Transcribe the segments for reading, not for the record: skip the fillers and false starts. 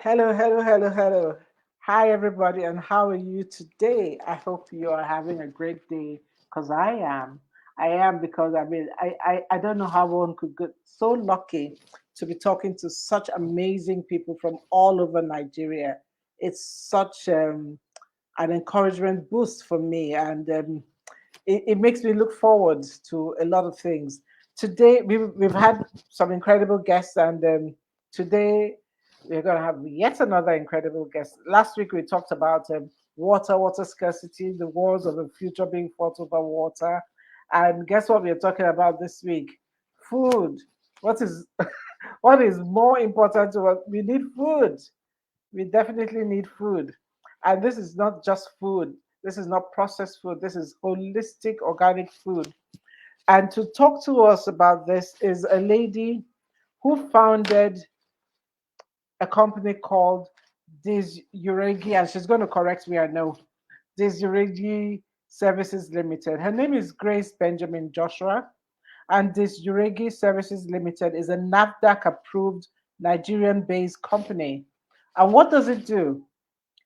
Hello, hello, hello, hello. Hi, everybody, and how are you today? I hope you are having a great day because I am. I am because I don't know how one could get so lucky to be talking to such amazing people from all over Nigeria. It's such an encouragement boost for me, and it makes me look forward to a lot of things. Today, we've had some incredible guests, and today we're going to have yet another incredible guest. Last week, we talked about water scarcity, the wars of the future being fought over water. And guess what we're talking about this week? Food. What is what is more important to us? We need food. We definitely need food. And this is not just food. This is not processed food. This is holistic organic food. And to talk to us about this is a lady who founded a company called Disuregi, and she's going to correct me, I know. Disuregi Services Limited. Her name is Grace Benjamin Joshua, and Disuregi Services Limited is a NAFDAC approved Nigerian based company. And what does it do?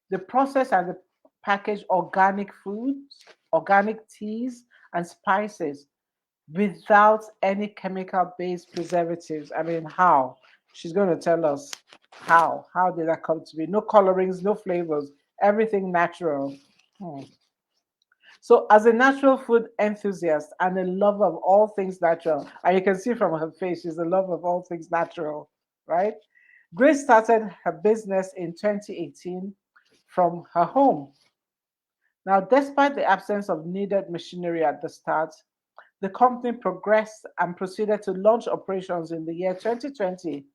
The process and the package organic foods, organic teas, and spices without any chemical based preservatives. I mean, how? She's going to tell us how. How did that come to be? No colorings, no flavors, everything natural. Hmm. So, as a natural food enthusiast and a lover of all things natural, and you can see from her face, she's a lover of all things natural, right? Grace started her business in 2018 from her home. Now, despite the absence of needed machinery at the start, the company progressed and proceeded to launch operations in the year 2020.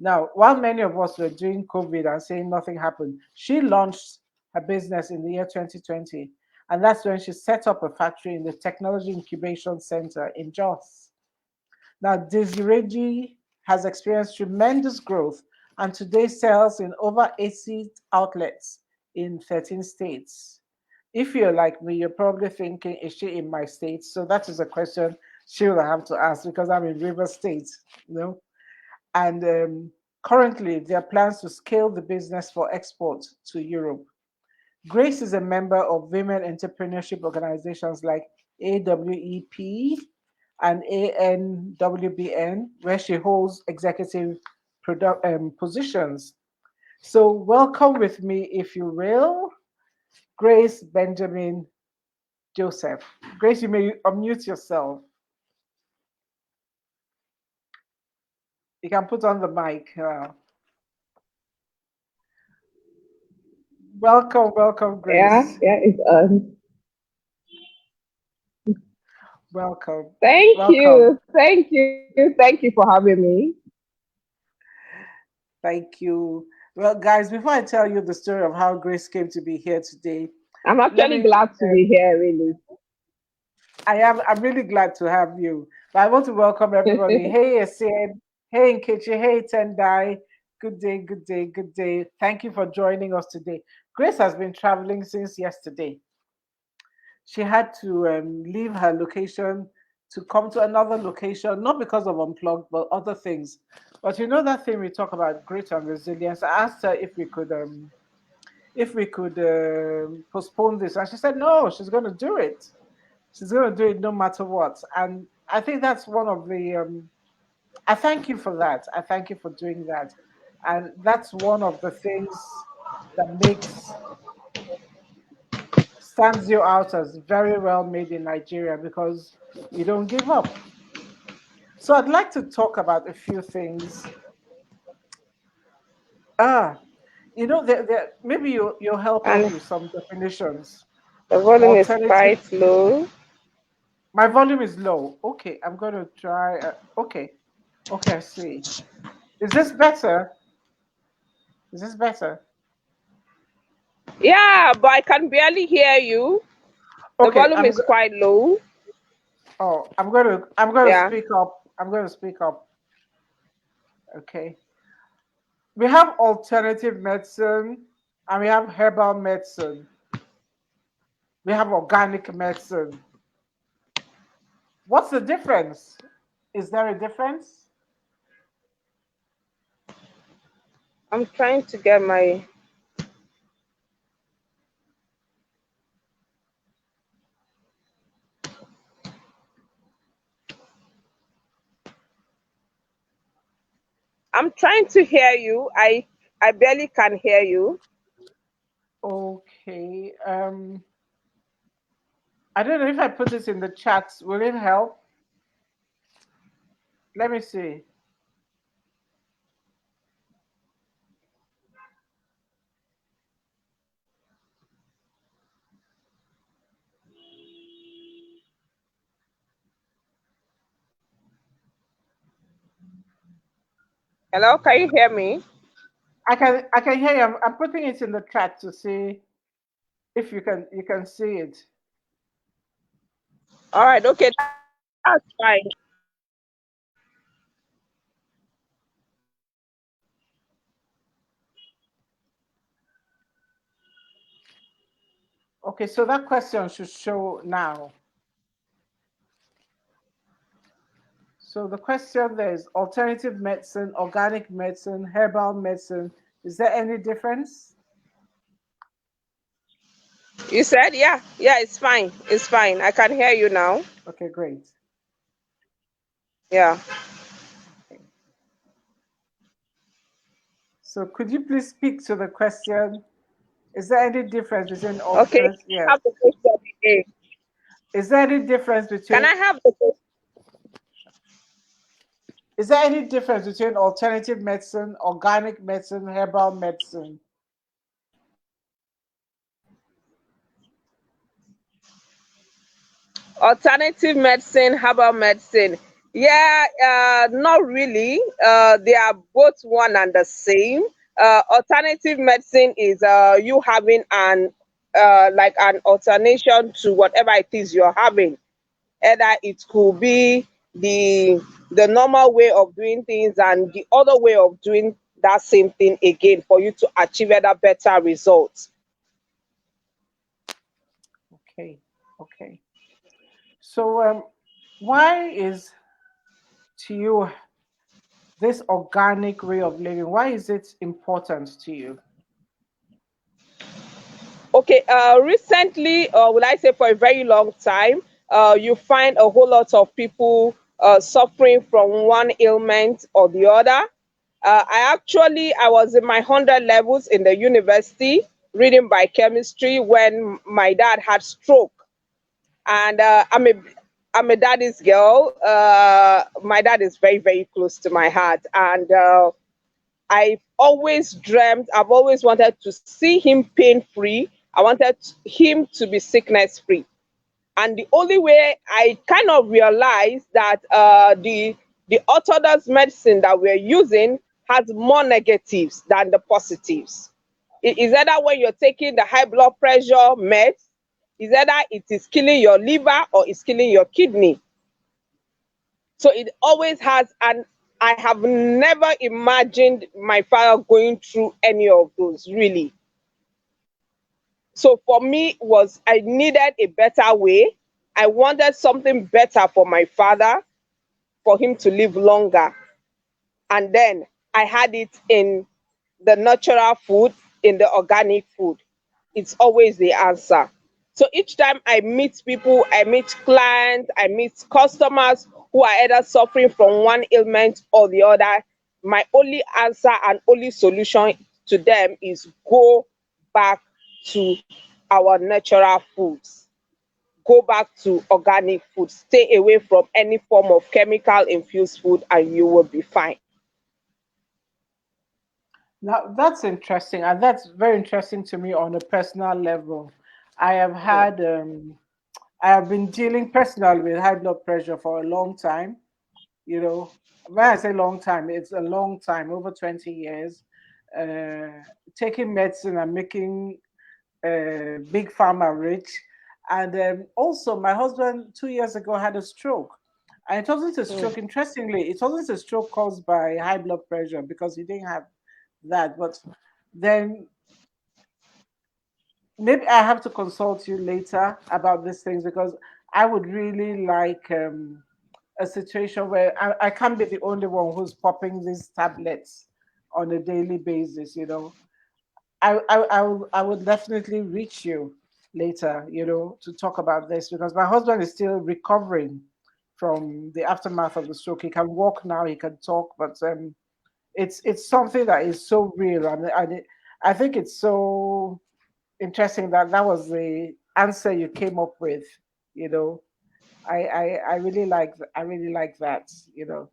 Now, while many of us were doing COVID and saying nothing happened, she launched her business in the year 2020. And that's when she set up a factory in the Technology Incubation Center in Jos. Now, Desiree has experienced tremendous growth and today sells in over 80 outlets in 13 states. If you're like me, you're probably thinking, is she in my state? So that is a question she will have to ask because I'm in River State, you know. And currently, there are plans to scale the business for export to Europe. Grace is a member of women entrepreneurship organizations like AWEP and ANWBN, where she holds executive positions. So, welcome with me, if you will, Grace Benjamin Joseph. Grace, you may unmute yourself. You can put on the mic. Welcome, welcome, Yeah, Grace. yeah, it's Welcome, thank welcome. you, thank you for having me. Thank you. Well, guys, before I tell you the story of how Grace came to be here today, I'm let actually me. glad to be here, really. I am. I'm really glad to have you. But I want to welcome everybody. Hey, Essien. Hey, Nkechi. Hey, Tendai. Good day. Good day. Good day. Thank you for joining us today. Grace has been traveling since yesterday. She had to leave her location to come to another location, not because of unplugged, but other things. But you know that thing we talk about, grit and resilience. I asked her if we could postpone this, and she said no. She's going to do it. She's going to do it no matter what. And I think that's one of the. I thank you for that. I thank you for doing that, and that's one of the things that makes stands you out as very well made in Nigeria because you don't give up. So I'd like to talk about a few things. Ah, maybe you'll help us And with some definitions. the volume is Alternative. quite low. My volume is low. Okay, I'm going to try. Okay, okay, I see. Is this better? Is this better? Yeah, but I can barely hear you. The Okay, volume is quite low. I'm going to Yeah. speak up. I'm going to speak up. Okay. We have alternative medicine and we have herbal medicine. We have organic medicine. What's the difference? Is there a difference? I'm trying to get my. I'm trying to hear you. I barely can hear you. Okay. I don't know if I put this in the chat. Will it help? Let me see. Hello, can you hear me? I can hear you. I'm putting it in the chat to see if you can see it. All right, okay, that's fine. Okay, so that question should show now. So the question there is alternative medicine, organic medicine, herbal medicine. Is there any difference? You said, yeah, yeah, it's fine. It's fine. I can hear you now. Okay, great. Yeah. Okay. So could you please speak to the question? Is there any difference between Okay. alternate? Can I Yes. have the question again? Is there any difference Can between I have the question? is there any difference between alternative medicine, organic medicine, herbal medicine? Alternative medicine, herbal medicine. Yeah, not really. They are both one and the same. Alternative medicine is you having an like an alternation to whatever it is you're having. Either it could be the normal way of doing things and the other way of doing that same thing again for you to achieve a better result. Okay, okay. So why is to you this organic way of living? Why is it important to you? Okay, recently, would I say for a very long time, you find a whole lot of people suffering from one ailment or the other. I was in my 100 levels in the university reading biochemistry when my dad had stroke. And I'm a daddy's girl. My dad is very, very close to my heart. And I've always wanted to see him pain free. I wanted him to be sickness free. And the only way I kind of realized that the orthodox medicine that we're using has more negatives than the positives. It is either when you're taking the high blood pressure meds, is either it is killing your liver or it's killing your kidney. So it always has, and I have never imagined my father going through any of those, really. So for me, was I needed a better way. I wanted something better for my father, for him to live longer. And then I had it in the natural food, in the organic food. It's always the answer. So each time I meet people, I meet clients, I meet customers who are either suffering from one ailment or the other, my only answer and only solution to them is go back to our natural foods. Go back to organic food. Stay away from any form of chemical infused food and you will be fine. Now that's interesting, and that's very interesting to me on a personal level. I have Hmm. had I have been dealing personally with high blood pressure for a long time. You know, when I say long time, it's a long time, over 20 years. Uh, Taking medicine and making big pharma rich. And also, my husband 2 years ago had a stroke. And it wasn't a Hmm. stroke, interestingly, it wasn't a stroke caused by high blood pressure because he didn't have that. But then maybe I have to consult you later about these things because I would really like a situation where I can't be the only one who's popping these tablets on a daily basis. I would definitely reach you later, to talk about this, because my husband is still recovering from the aftermath of the stroke. He can walk now, he can talk, but it's something that is so real, and I think it's so interesting that that was the answer you came up with. You know, I really I really like that. You know.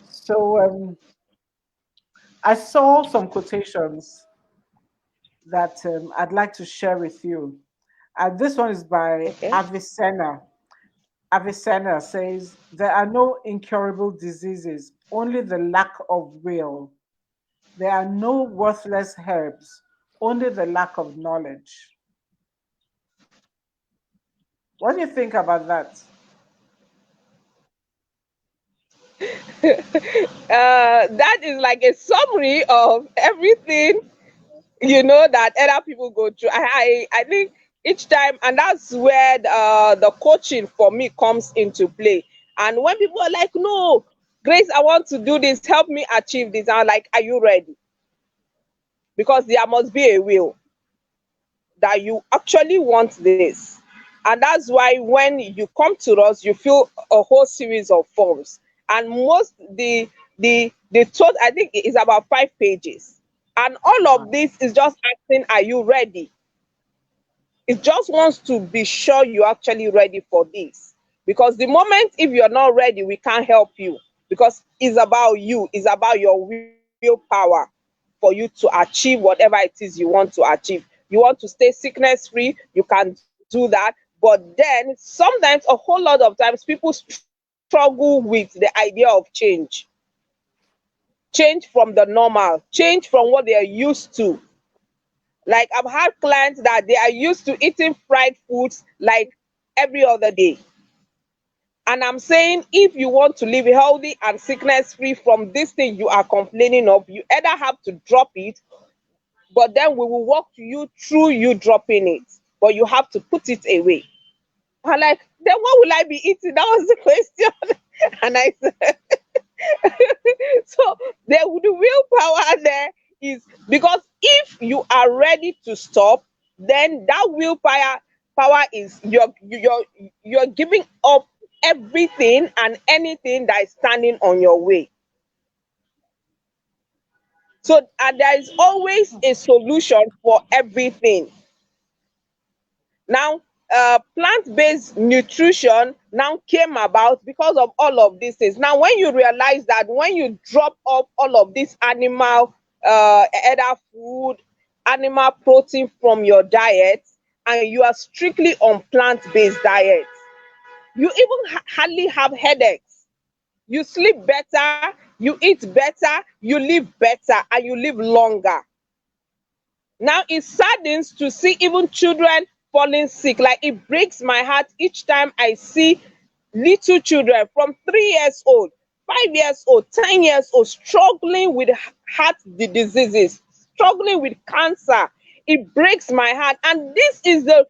So I saw some quotations that I'd like to share with you. And this one is by Okay. Avicenna. Avicenna says, "There are no incurable diseases, only the lack of will. There are no worthless herbs, only the lack of knowledge." What do you think about that? That is like a summary of everything that other people go through. I think each time, and that's where the coaching for me comes into play. And when people are like, "No, Grace, I want to do this, help me achieve this," I'm like, "Are you ready?" Because there must be a will that you actually want this. And that's why when you come to us, you fill a whole series of forms. And most the total, I think, is about 5 pages. And all Wow. of this is just asking, are you ready? It just wants to be sure you're actually ready for this. Because the moment if you're not ready, we can't help you. Because it's about you, it's about your willpower for you to achieve whatever it is you want to achieve. You want to stay sickness free, you can do that. But then sometimes, a whole lot of times, people struggle with the idea of change from the normal, change from what they are used to. Like, I've had clients that they are used to eating fried foods like every other day. And I'm saying, if you want to live healthy and sickness free from this thing you are complaining of, you either have to drop it, but then we will walk you through you dropping it. But you have to put it away. I'm like, then what will I be eating? That was the question. And I said, so the willpower there is because if you are ready to stop, then that willpower power is you're giving up everything and anything that is standing on your way. So, and there is always a solution for everything. Now, plant-based nutrition now came about because of all of these things. Now, when you realize that when you drop off all of this animal, either food, animal protein from your diet, and you are strictly on plant-based diet, you even hardly have headaches. You sleep better, you eat better, you live better, and you live longer. Now it saddens to see even children falling sick. Like, it breaks my heart each time I see little children from 3 years old, 5 years old, 10 years old struggling with heart diseases, struggling with cancer. It breaks my heart. And this is the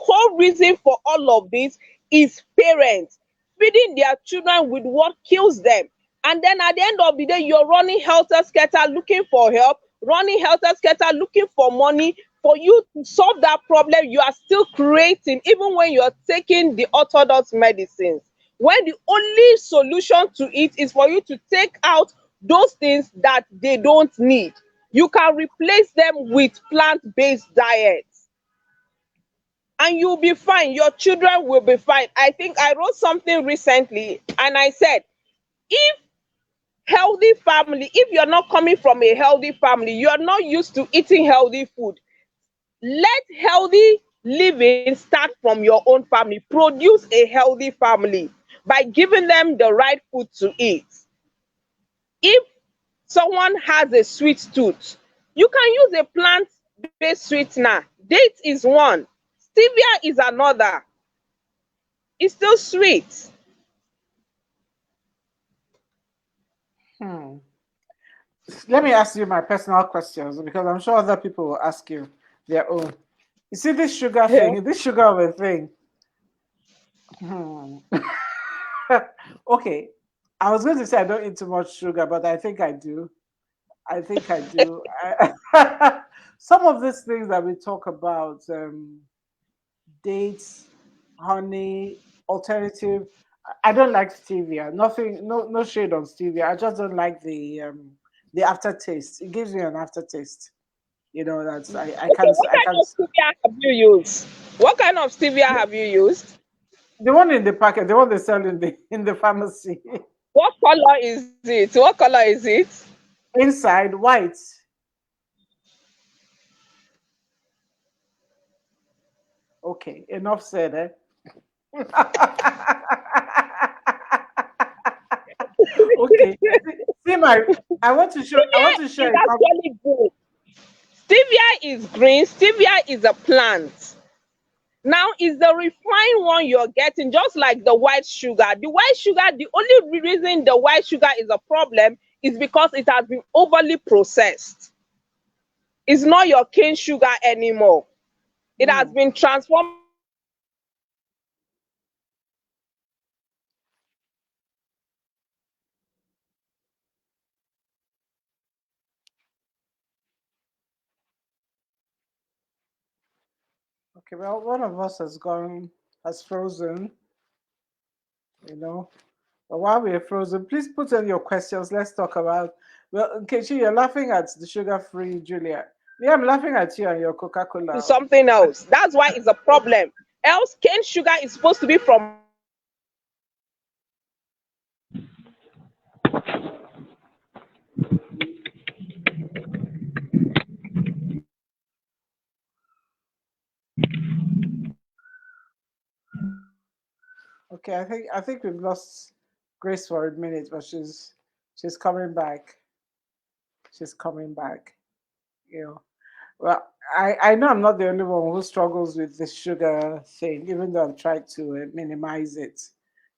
whole reason for all of this is parents feeding their children with what kills them. And then at the end of the day, you're running helter skelter looking for help, running helter skelter looking for money. For you to solve that problem, you are still creating, even when you're taking the orthodox medicines. When the only solution to it is for you to take out those things that they don't need. You can replace them with plant-based diets and you'll be fine. Your children will be fine. I think I wrote something recently and I said, if healthy family, if you're not coming from a healthy family, you're not used to eating healthy food, let healthy living start from your own family. Produce a healthy family by giving them the right food to eat. If someone has a sweet tooth, you can use a plant-based sweetener. Date is one, stevia is another. It's still sweet. Hmm. Let me ask you my personal questions, because I'm sure other people will ask you their own. You see this sugar thing, this sugar of a thing. Hmm. Okay. I was going to say I don't eat too much sugar, but I think I do. I think I do. Some of these things that we talk about, dates, honey, alternative. I don't like stevia. Nothing, no shade on stevia. I just don't like the aftertaste. It gives me an aftertaste. You know, that's Okay, what I kind can't. of stevia have you used? What kind of stevia have you used? The one in the packet, the one they sell in the pharmacy, What color is it? What color is it? inside white. Okay, enough said. Eh? Okay. See my. I Stevia want to show is a actually green. Stevia is green. Stevia is a plant. Now is the refined one you're getting, just like the white sugar. The white sugar, the only reason the white sugar is a problem is because it has been overly processed. It's not your cane sugar anymore. It has Hmm. been transformed into something else. So the white sugar is actually good. Okay. Well, one of us has frozen. You know. But while we're frozen, please put in your questions. Let's talk about. Well, Kechi, you're laughing at the sugar-free Julia. Yeah, I'm laughing at you and your Coca-Cola. Something else. That's why it's a problem. Else, cane sugar is supposed to be from Okay, I think we've lost Grace for a minute, but she's coming back. She's coming back. You know. Well, I know I'm not the only one who struggles with the sugar thing, even though I've tried to minimize it,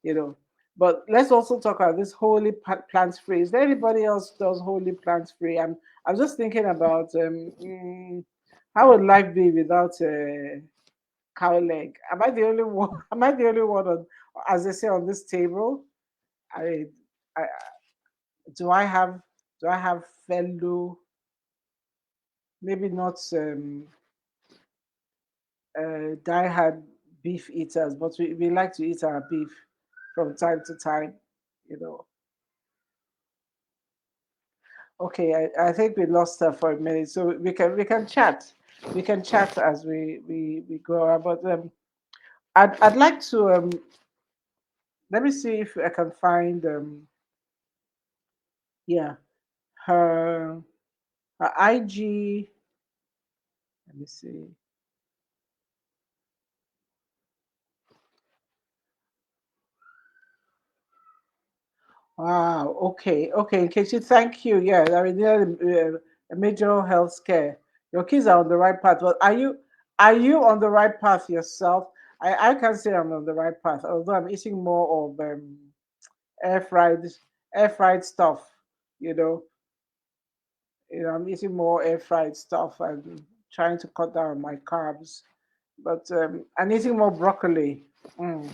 you know. But let's also talk about this wholly plant free. Is there anybody else does wholly plant free? I'm just thinking about how would life be without cow leg? Am I the only one? Am I the only one on, as they say, on this table? I, I do I have fellow, maybe not die-hard beef eaters, but we like to eat our beef from time to time, you know. Okay, I think we lost her for a minute, so we can chat. We can chat as we go on. But I'd like to let me see if I can find yeah, her IG. Let me see. Wow. Okay. Okay. Kechi, thank you. Yeah, I mean, a major health scare. Your kids are on the right path. But are you on the right path yourself? I can't say I'm on the right path, although I'm eating more of air fried air fried stuff. You know, I'm eating more air fried stuff and trying to cut down on my carbs. But I'm eating more broccoli. Mm,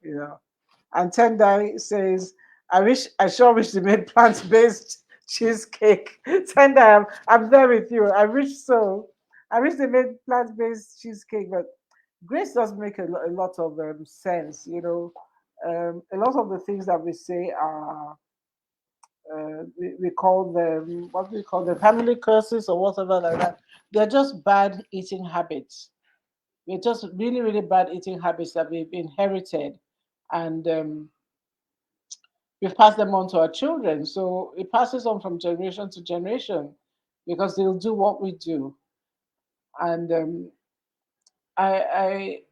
you know. And Tendai says, I sure wish they made plant-based cheesecake. Tendai, I'm there with you. I wish so. I wish they made plant-based cheesecake, but Grace does make a lot of sense. A lot of the things that we say are we call them, what do we call them, family curses or whatever like that. They're just bad eating habits. They're just really, really bad eating habits that we've inherited, and we've passed them on to our children. So it passes on from generation to generation because they'll do what we do. And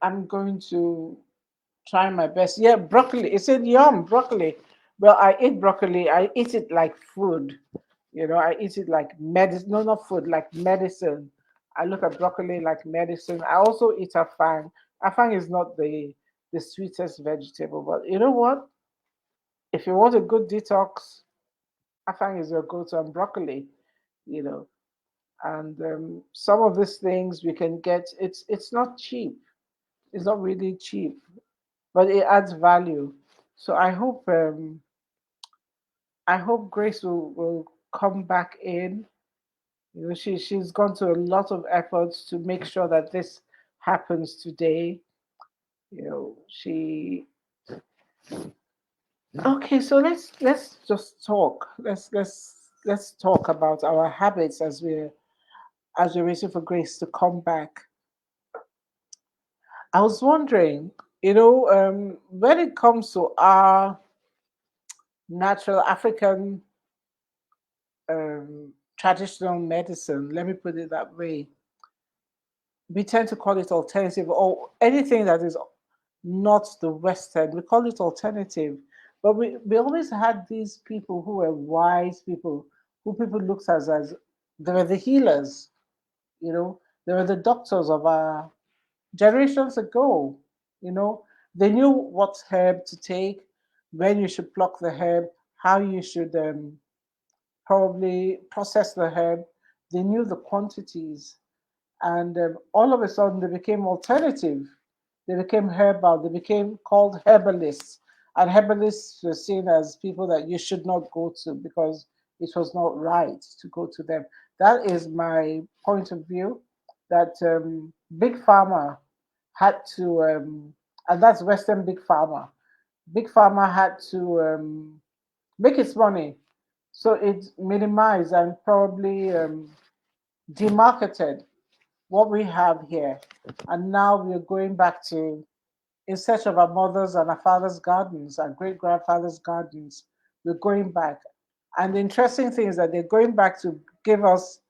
I'm going to try my best. Yeah, broccoli. It said yum, broccoli. Well, I eat broccoli. I eat it like food. I eat it like medicine. No, not food, like medicine. I look at broccoli like medicine. I also eat afang. Afang is not the sweetest vegetable, but you know what? If you want a good detox, afang is your go-to, and broccoli. You know, and some of these things we can get. It's not cheap. It's not really cheap, but it adds value. So I hope Grace will come back in. You know, she's gone to a lot of efforts to make sure that this happens today. You know, she okay. So let's just talk. Let's talk about our habits as we're waiting for Grace to come back. I was wondering, when it comes to our natural African traditional medicine, let me put it that way, we tend to call it alternative or anything that is not the Western, we call it alternative. But we always had these people who were wise people, who people looked at as they were the healers, you know, they were the doctors of our generations ago, you know, they knew what herb to take, when you should pluck the herb, how you should probably process the herb. They knew the quantities, and all of a sudden they became alternative. They became herbal. They became called herbalists, and herbalists were seen as people that you should not go to because it was not right to go to them. That is my point of view. That big pharma had to, and that's Western big pharma. Big pharma had to make its money, so it minimized and probably demarketed what we have here. And now we're going back to in search of our mothers and our fathers' gardens, our great grandfathers' gardens. We're going back. And the interesting thing is that they're going back to give us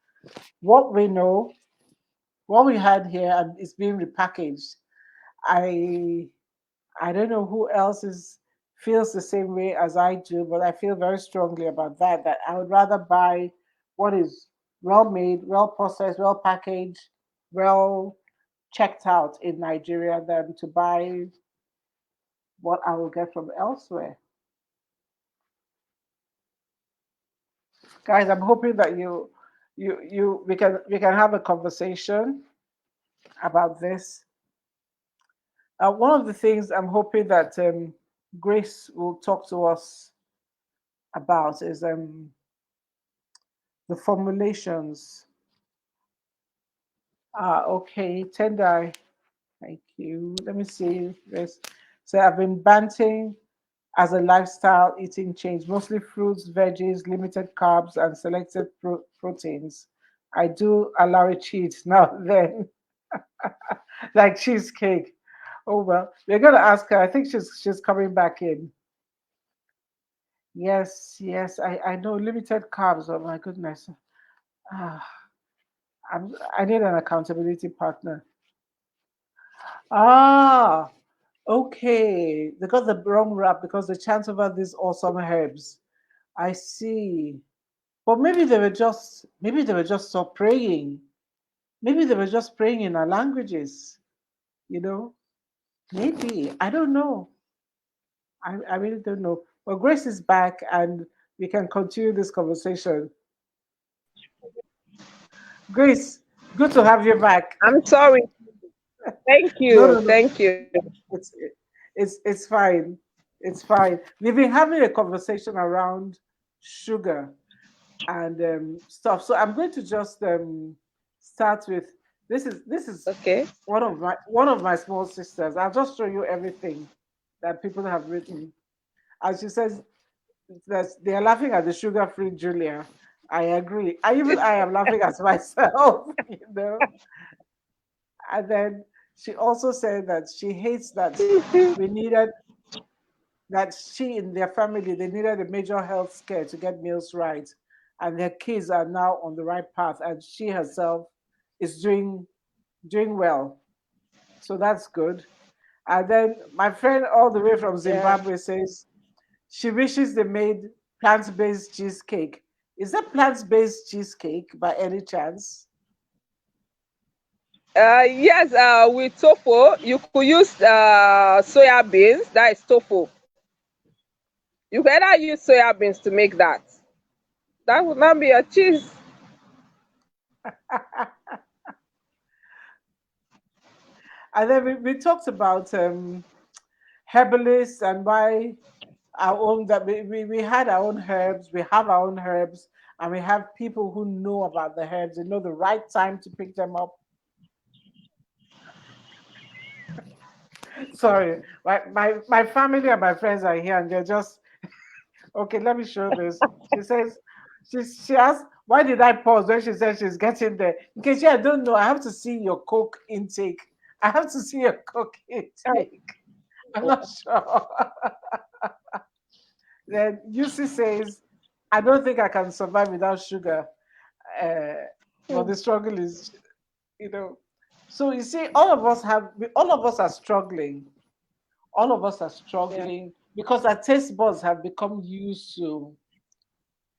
what we know, what we had here, and it's being repackaged. I I don't know who else is feels the same way as I do, but I feel very strongly about that. That I would rather buy what is well made, well processed, well packaged, well checked out in Nigeria than to buy what I will get from elsewhere. Guys, I'm hoping that you we can have a conversation about this. One of the things I'm hoping that Grace will talk to us about is the formulations. Okay, Tendai, thank you. Let me see this. So I've been banting as a lifestyle eating change, mostly fruits, veggies, limited carbs, and selected proteins. I do allow a cheat now and then, like cheesecake. Oh well, we're gonna ask her. I think she's coming back in. Yes, yes, I know limited carbs. Oh my goodness. Ah, I need an accountability partner. Ah, okay. They got the wrong rap because they chant over these awesome herbs. I see. But maybe they were just so praying. Maybe they were just praying in our languages, you know? Maybe. I don't know. I really don't know. But Grace is back and we can continue this conversation. Grace, good to have you back. I'm sorry. Thank No, you. no, no. Thank you. It's it's fine. It's fine. We've been having a conversation around sugar and stuff. So I'm going to just start with this is Okay. one of my small sisters. I'll just show you everything that people have written. As she says that they are laughing at the sugar-free Julia. I agree. I am laughing at myself, you know. And then she also said that she hates that we needed that she in their family they needed a major health scare to get meals right, and their kids are now on the right path, and she herself is doing well. So that's good. And then my friend all the way from Yeah. Zimbabwe says she wishes they made plant-based cheesecake. Is that plant-based cheesecake by any chance? Yes, with tofu, you could use soya beans. That is tofu. You can either use soya beans to make that. That would not be a cheese. And then we talked about herbalists and why. our own, that we had our own herbs, we have our own herbs, and we have people who know about the herbs, they know the right time to pick them up. Sorry, my family and my friends are here and they're just okay. Let me show this. She says, she asked, why did I pause when she said she's getting there? In case I don't know, I have to see your Coke intake. I have to see your Coke intake. I'm not sure. Then UC says, I don't think I can survive without sugar. Uh, but the struggle is, you know. So you see, all of us are struggling. All of us are Yeah. struggling because our taste buds have become used to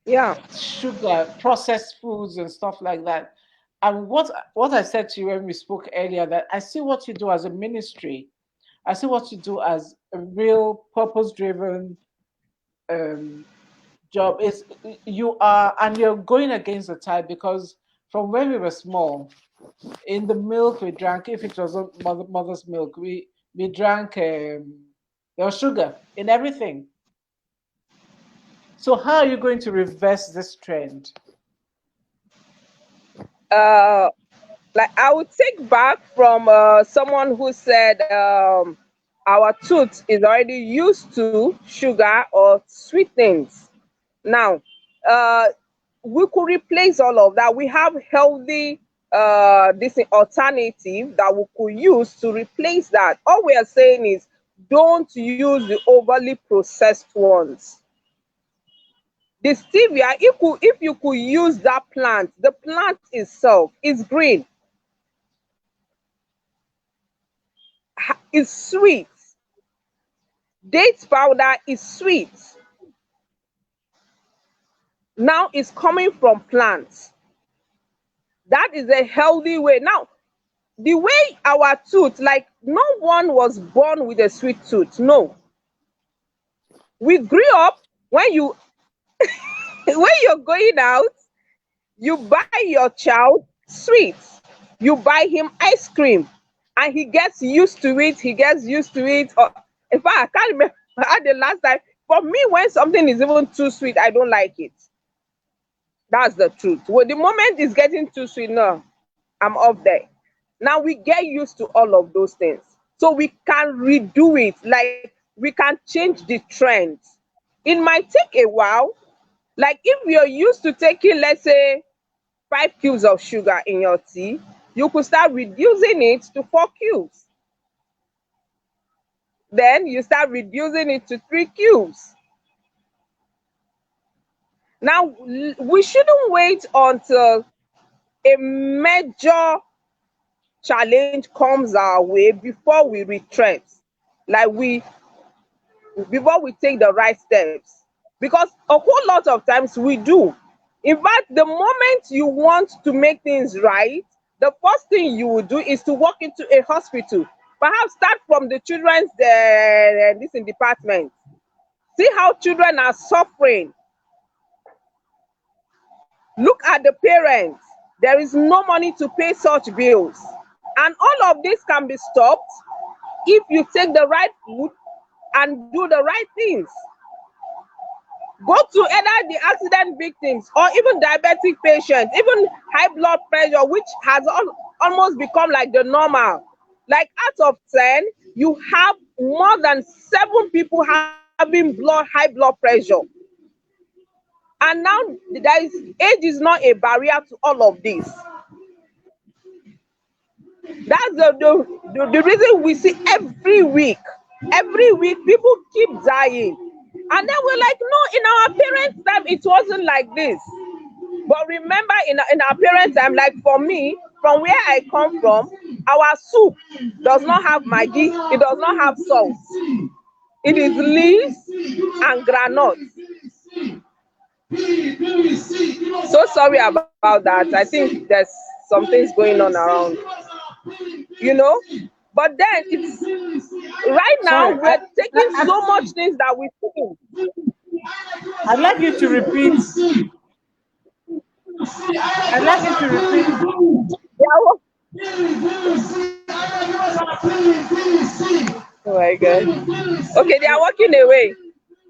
Yeah. sugar, processed foods, and stuff like that. And what I said to you when we spoke earlier, that I see what you do as a ministry. I see what you do as a real purpose-driven um, job. Is you are, and you're going against the tide because from when we were small, in the milk we drank, if it wasn't mother's milk, we drank. There was sugar in everything. So how are you going to reverse this trend? Uh, like I would take back from someone who said our tooth is already used to sugar or sweet things. Now, uh, we could replace all of that. We have healthy this alternative that we could use to replace that. All we are saying is don't use the overly processed ones. The stevia, if you could use that plant, the plant itself is green, is sweet. Date powder is sweet. Now it's coming from plants. That is a healthy way. Now, the way our tooth, like no one was born with a sweet tooth. No. We grew up when you when you're going out, you buy your child sweets. You buy him ice cream and he gets used to it. He gets used to it. Or, in fact, I can't remember the last time. For me, when something is even too sweet, I don't like it. That's the truth. Well, the moment it's getting too sweet, no, I'm off there. Now we get used to all of those things. So we can redo it. Like we can change the trend. It might take a while. Like if you're used to taking, let's say, 5 cubes of sugar in your tea, you could start reducing it to 4 cubes. Then you start reducing it to 3 cubes. Now we shouldn't wait until a major challenge comes our way before we retreat. Like before we take the right steps. Because a whole lot of times we do. In fact, the moment you want to make things right, the first thing you will do is to walk into a hospital. Perhaps start from the children's this in department. See how children are suffering. Look at the parents. There is no money to pay such bills. And all of this can be stopped if you take the right route and do the right things. Go to either the accident victims or even diabetic patients, even high blood pressure, which has almost become like the normal. Like out of 10, you have more than 7 people having high blood pressure. And now age is not a barrier to all of this. That's the reason we see every week people keep dying. And then we're like, no, in our parents' time, it wasn't like this. But remember, in our parents' time, like for me, from where I come from, our soup does not have Maggi, it does not have salt. It is leaves and granules. So sorry about that. I think there's some things going on around, you know. But then it's right now Sorry, we're taking so much things that we think. I'd like you to repeat. I'd like you to repeat. Oh my God. Okay, they are walking away.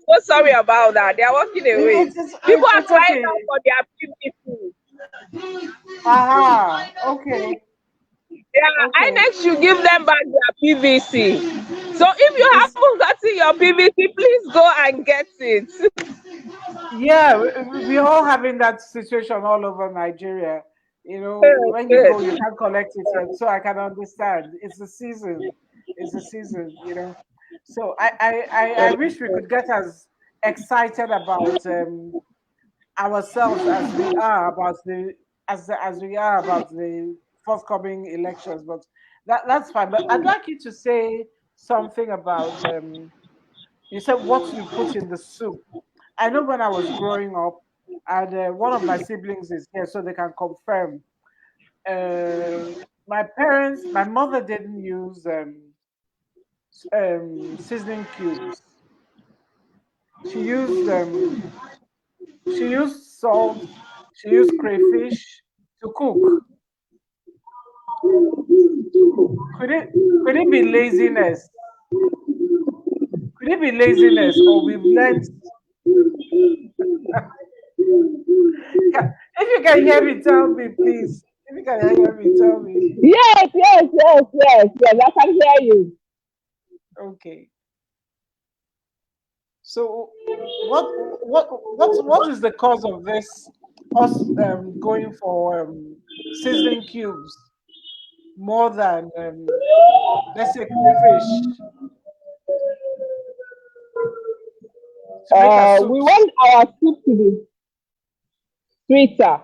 so sorry about that. They are walking away. People are It's crying okay. out for their PVC. Aha. Okay. Yeah, Okay. INEC should give them back their PVC. So if you It's haven't gotten your PVC, please go and get it. yeah. We're all having that situation all over Nigeria. You know, Yes, when you go, yes. you can't collect it yet. So I can understand. It's the season. It's the season. You know. So I wish we could get as excited about ourselves as we are about the as we are about the forthcoming elections, but that's fine. But I'd like you to say something about you said what you put in the soup. I know when I was growing up, and one of my siblings is here, so they can confirm. My parents, my mother didn't use seasoning cubes. She used salt. She used crayfish to cook. Could it be laziness? Could it be laziness, or we've learned? If you can hear me, tell me, please. If you can hear me, tell me. Yes, yes, yes, yes, yes. I can hear you. Okay. So, what is the cause of this? Us going for seasoning cubes more than let's say crayfish to make our We soups. want our soup to be sweeter,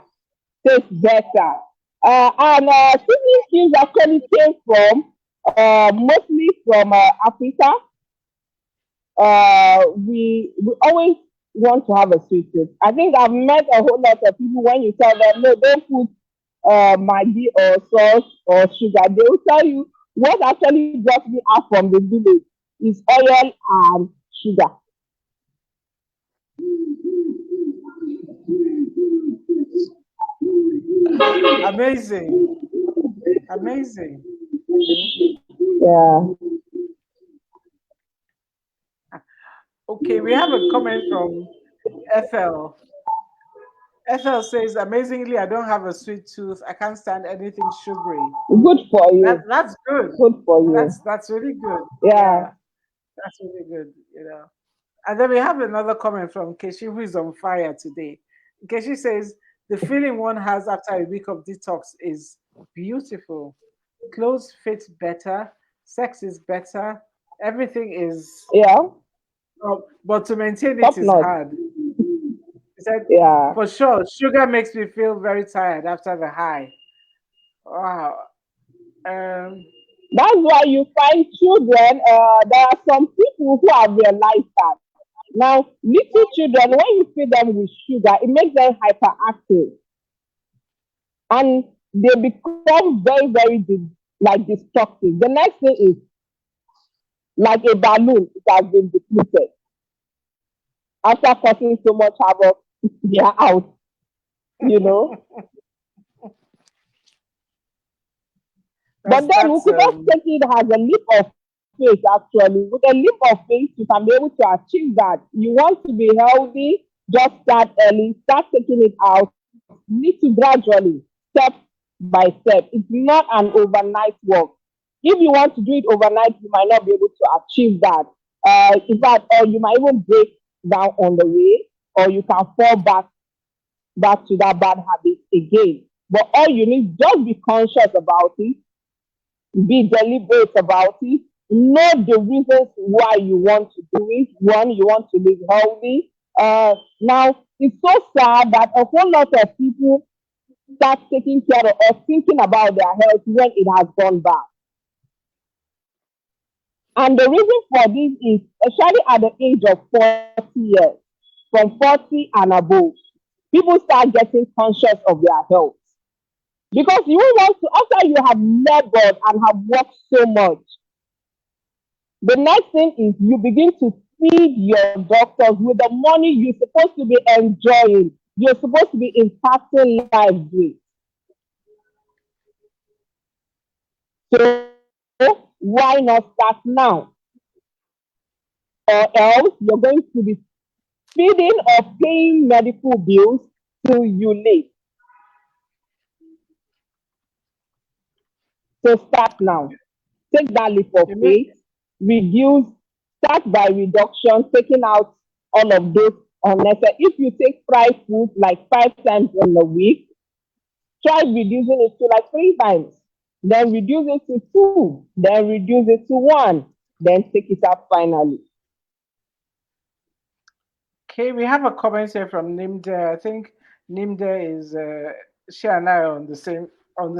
taste better. And seasoning cubes actually came from mostly from Africa. We always want to have a sweet tooth. I think I've met a whole lot of people when you tell them no, don't put maggi or salt or sugar. They will tell you what actually brought me out from the village is oil and sugar. Amazing, amazing. You know. Yeah. Okay, we have a comment from Ethel. Ethel says, amazingly, I don't have a sweet tooth. I can't stand anything sugary. Good for you. That's good. Good for you. That's really good. Yeah. Yeah, that's really good. You know. And then we have another comment from Keshi, who is on fire today. Keshi says, the feeling one has after a week of detox is beautiful. Clothes fit better, sex is better, everything is, Yeah. but to maintain it Top is notch. hard. He said, Yeah. for sure, sugar makes me feel very tired after the high. Wow. Um, That's why you find children, there are some people who have realized that. Now, little children, when you feed them with sugar, it makes them hyperactive and they become very, very like destructive. The next thing is like a balloon, it has been depleted. After causing so much havoc, they are out, you know. But then we that's could just take it as a leap of faith, actually. With a leap of faith, you can be able to achieve that. You want to be healthy, just start early, start taking it out, little gradually, step by step. It's not an overnight work. If you want to do it overnight, you might not be able to achieve that. In fact, or you might even break down on the way, or you can fall back to that bad habit again. But all you need, just be conscious about it, be deliberate about it, know the reasons why you want to do it. One, you want to live healthy. Now, it's so sad that a whole lot of people start taking care of or thinking about their health when it has gone bad. And the reason for this is, especially at the age of 40 years, from 40 and above, people start getting conscious of their health. Because you want to, after you have labored and have worked so much, the next thing is you begin to feed your doctors with the money you're supposed to be enjoying. You're supposed to be impacting lives with. So why not start now? Or else you're going to be feeding or paying medical bills till you late. So start now. Take that leap of You mean faith. Reduce. Start by reduction, taking out all of those unnecessary. If you take fried food like 5 times in a week, try reducing it to like 3 times. Then reduce it to two. Then reduce it to one. Then take it up finally. okay? We have a comment here from Nimde. I think Nimde is she and I are on the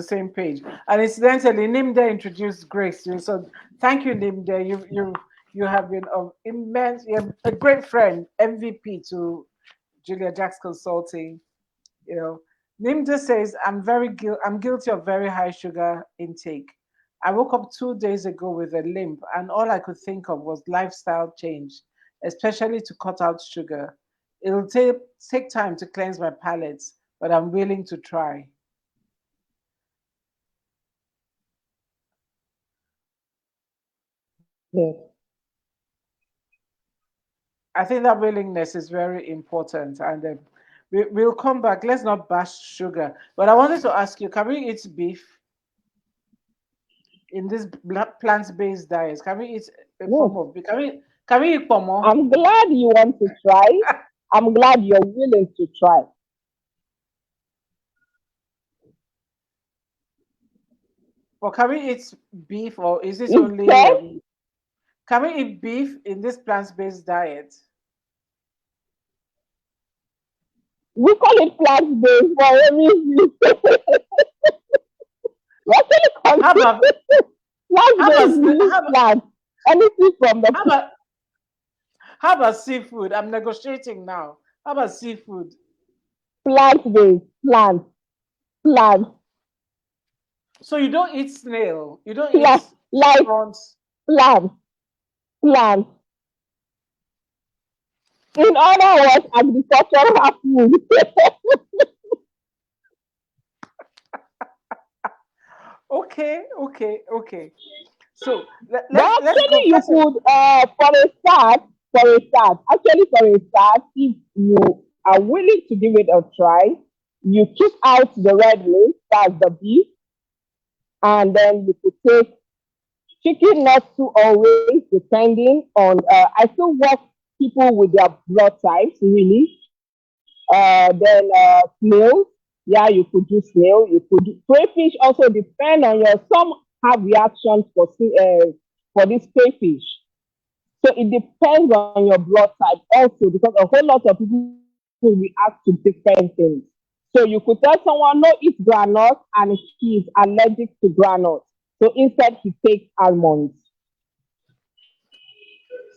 same page. And incidentally, Nimde introduced Grace to you. So thank you, Nimde. You have been of immense. You're a great friend, MVP to Julia Jacks Consulting. You know, Nimde says, I'm guilty of very high sugar intake. I woke up 2 days ago with a limp, and all I could think of was lifestyle change, especially to cut out sugar. It'll take time to cleanse my palate, but I'm willing to try. Yes. I think that willingness is very important, and we'll come back. Let's not bash sugar, but I wanted to ask you: can we eat beef in this plant-based diet? Can we eat a Yes. form of beef? Can we eat pomo? I'm glad you want to try. I'm glad you're willing to try. Or can we eat beef, or is it You only? said Can we eat beef in this plant-based diet? we call it plant based for a reason. We actually How about consider plant how about based sna- means plant. Anything from the how about how about seafood? I'm negotiating now. How about seafood? plant based, plant, So you don't eat snail. You don't eat plant, like prawns. plant, plant. In other words, agricultural food. Okay, okay, okay. So But let's actually, go you first. could, actually for a start, if you are willing to give it a try, you keep out the red meat, that's the beef, and then you could take chicken, not too always, depending on. I still work people with their blood types, really. Then snails, yeah, you could do snail. You could do crayfish. Also depend on your. Some have reactions for this crayfish. So it depends on your blood type also because a whole lot of people react to different things. So you could tell someone no eat granite and he is allergic to granite. So instead he takes almonds.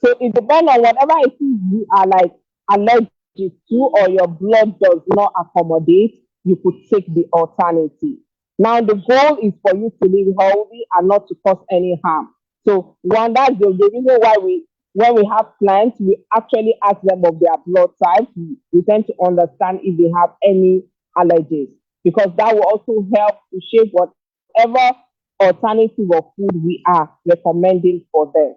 So it depends on whatever it is you are like allergic to or your blood does not accommodate, you could take the alternative. Now the goal is for you to live healthy and not to cause any harm. So one that's the reason why we when we have clients, we actually ask them of their blood type. We tend to understand if they have any allergies because that will also help to shape whatever alternative of food we are recommending for them.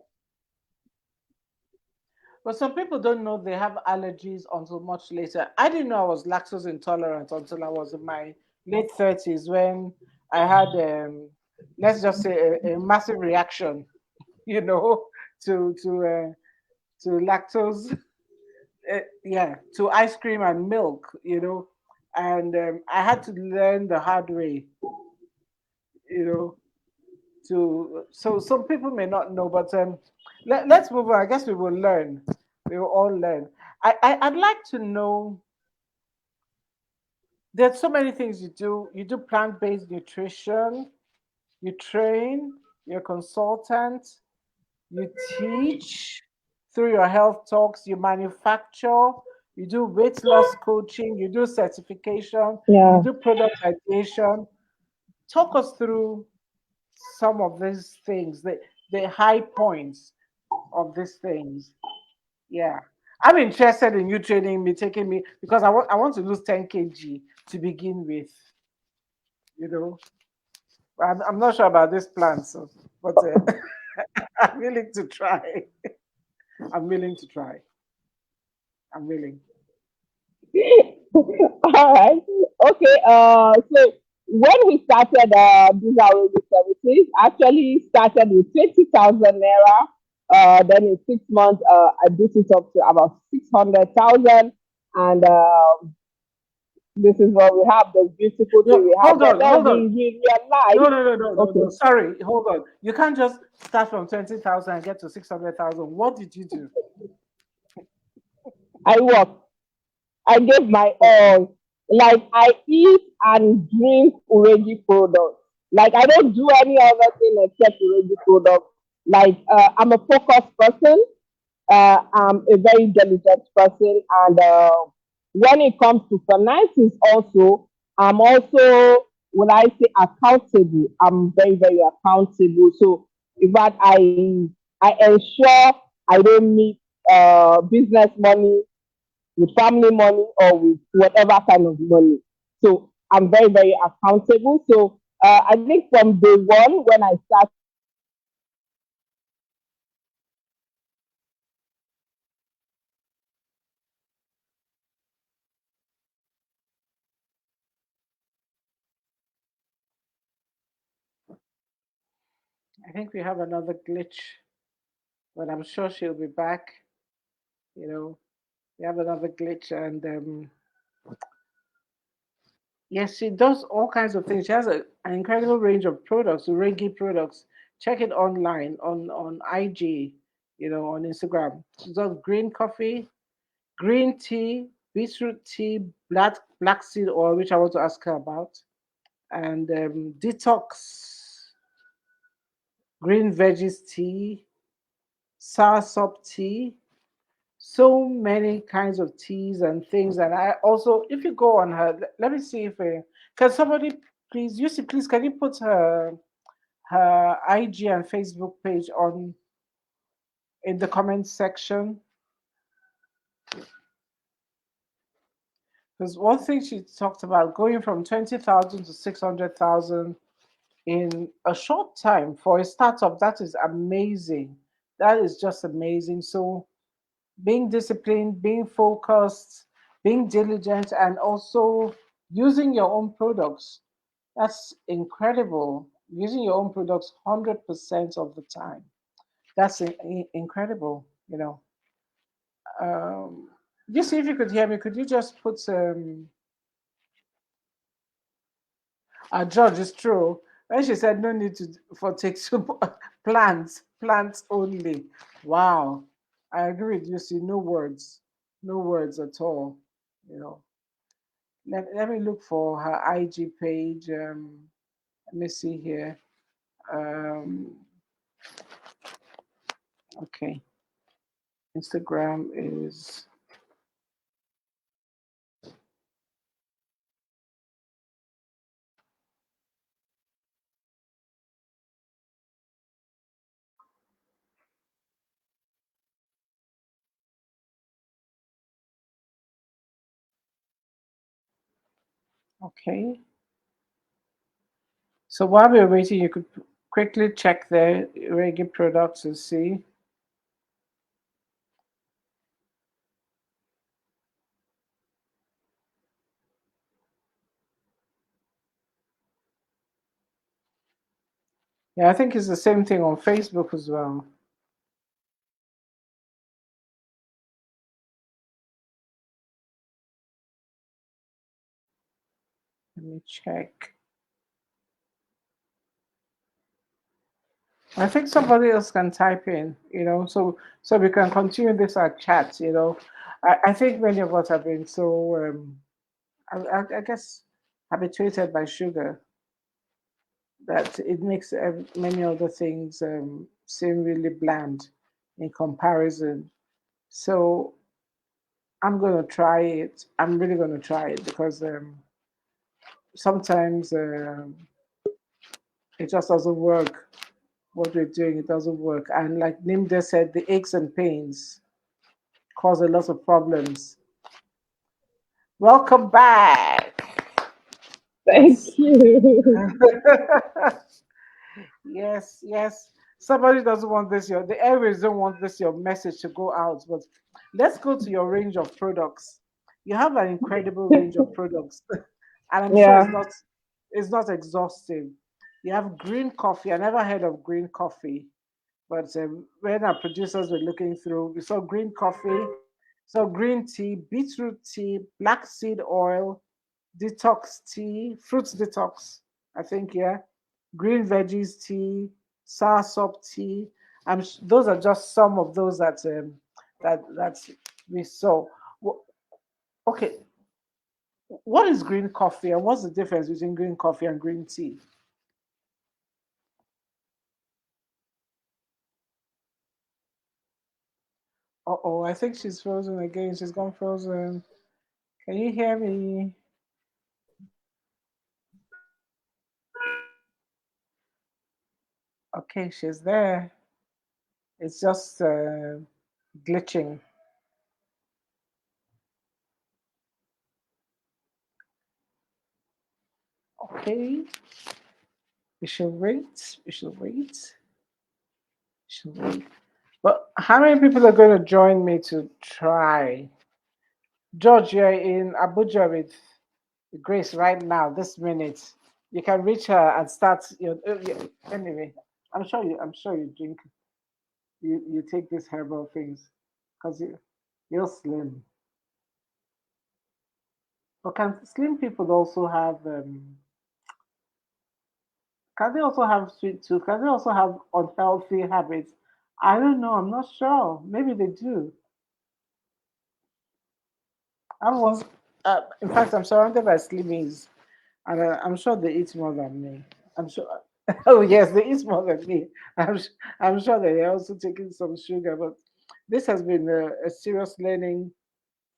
But some people don't know they have allergies until much later. I didn't know I was lactose intolerant until I was in my late 30s when I had, let's just say, a massive reaction, you know, to to lactose, yeah, to ice cream and milk. And I had to learn the hard way, you know, to so some people may not know, but let's move on. I guess we will learn. We will all learn. I'd like to know. There's so many things you do. You do plant-based nutrition. You train. You're a consultant. You teach through your health talks. You manufacture. You do weight loss coaching. You do certification. You Yeah. do product ideation. Talk us through some of these things, the high points of these things. Yeah. I'm interested in you training me, taking me because I want to lose 10 kg to begin with, you know. I'm not sure about this plan, so but I'm willing to try. I'm willing to try. I'm willing. All right. Okay. So when we started these outreach services, actually started with 20,000 naira. Then in 6 months, I built it up to about 600,000, and this is what we have. The beautiful thing No, we have. hold But on, then hold on. we No, realized, no, no, no, no, no. okay, Sorry, hold on. You can't just start from 20,000 and get to 600,000. What did you do? I work. I gave my Okay. all. Like I eat and drink Ureji products. Like I don't do any other thing except Ureji products. Like I'm a focused person. I'm a very diligent person, and when it comes to finances, also I'm also, when I say accountable, I'm very very accountable. So in fact, I ensure I don't meet business money with family money or with whatever kind of money. So I'm very, very accountable. So I think from day one, when I started, I think we have another glitch, but I'm sure she'll be back. You know, we have another glitch, and yes, she does all kinds of things. She has an incredible range of products, Reggae products. Check it online on IG, on Instagram. She does green coffee, green tea, beetroot tea, black seed oil, which I want to ask her about, and detox, green veggies tea, soursop tea, so many kinds of teas and things. And I also, if you go on her, let me see if can somebody please, Yusi, please, can you put her IG and Facebook page on in the comment section? Because one thing she talked about going from 20,000 to 600,000 in a short time for a startup, that is amazing. That is just amazing. So being disciplined, being focused, being diligent, and also using your own products. That's incredible. Using your own products 100% of the time. That's incredible, you know. Um, you see, if you could hear me, could you just put George, is true. When she said no need to for take two plants only. Wow. I agree with you. See, no words at all. You know, let me look for her IG page. Let me see here. Um, okay, Instagram is okay. So while we're waiting, you could quickly check the Reggae products and see. Yeah, I think it's the same thing on Facebook as well. Let me check. I think somebody else can type in, so we can continue this chat. I think many of us have been so, I guess, habituated by sugar that it makes many other things seem really bland in comparison. So I'm gonna try it. I'm really gonna try it because sometimes it just doesn't work. What we're doing, it doesn't work. And like Nimda said, the aches and pains cause a lot of problems. Welcome back. thank Yes. you. Yes, yes. Somebody doesn't want this the airways don't want this your message to go out, but Let's go to your range of products. You have an incredible range of products, and I'm sure Yeah. it's not exhaustive. You have green coffee. I never heard of green coffee, but when our producers were looking through, we saw green coffee, so green tea, beetroot tea, black seed oil, detox tea, fruits detox, I think, yeah, green veggies tea, soursop tea. Those are just some of those that we saw. Wh- Okay, what is green coffee and what's the difference between green coffee and green tea? Oh, I think she's frozen again. She's gone frozen. Can you hear me? Okay, she's there. It's just glitching. Okay, we should wait. We should wait. We should wait. But how many people are going to join me to try? George, you're in Abuja with Grace right now, this minute. You can reach her and start your. Yeah, anyway, I'm sure you drink. You take these herbal things because you're slim. But can slim people also have? Can they also have sweet tooth? Can they also have unhealthy habits? I don't know. I'm not sure. Maybe they do. I was, in fact, I'm surrounded by slimmies, and I'm sure they eat more than me. I'm sure. Oh yes, they eat more than me. I'm sure that they're also taking some sugar. But this has been a serious learning